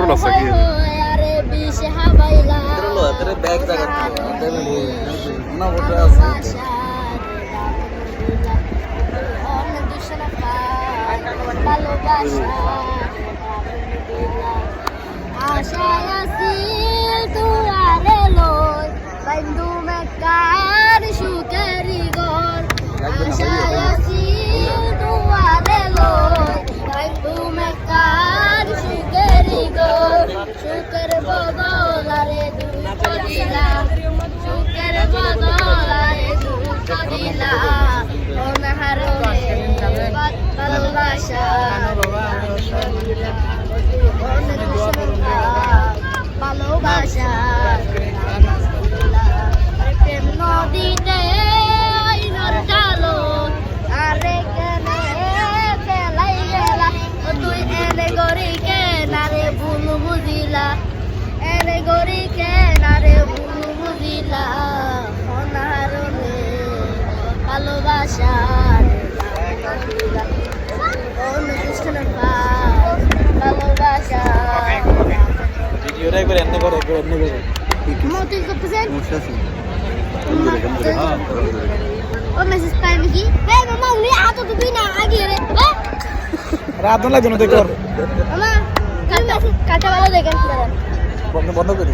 petrol lah sakit. Petrol lah, terus bag jaga tu. Mana bodoh asal. Syukur bodolare duka dila, syukur bodolare duka dila, ona harone ভালোবাসা, ভালোবাসা, প্রেম নদীতে আইনার জালো, আরে কেনে ফেলাই গেলা, তুই এনে গরি কেনারে ভুল বুঝিলা, এনে গরি কেনারে ভুল বুঝিলা, অনারণে ভালোবাসা ভালোবাসা। Video rai ber enne kore. Mau tuh kepesan? Musyasi. Oh masih time lagi? Hei mama ini atau tuh bina lagi re? রাত লাগে না দেখো Mama, kata kata bala deh kan sekarang. বন্ধ বন্ধ করে